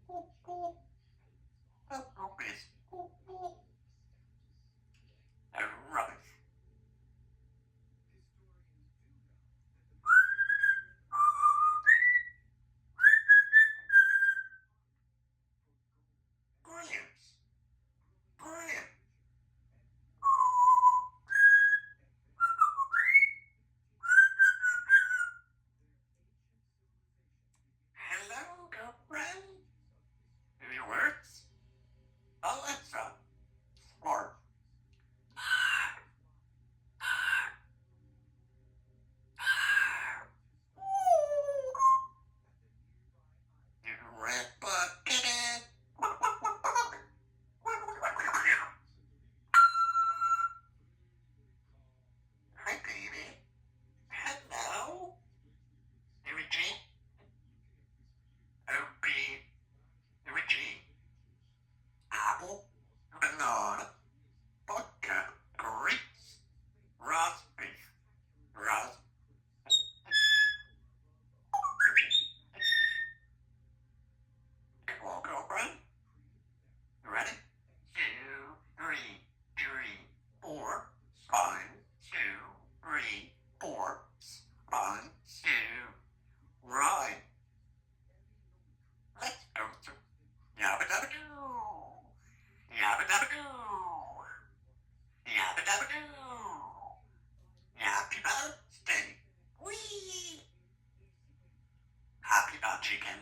puppies. The puppies. They're rubbish. Brilliant. Brilliant. Hello, girlfriend. Any words? Alexa. Smart. Red bucket. Hi, baby. Hello. Eugene. OP. Eugene. Apple. Banana. Vodka. Grapes. Raspberry. Raspberry. Come on, girlfriend. You ready? 2, 3, 3, 4, 5, 2, 3, 4, 5, 2. Right. Let's go to Yabba Dabba Doo. Yabba Dabba Doo. Yabba Dabba Doo. Happy birthday. Whee! Happy birthday, chicken.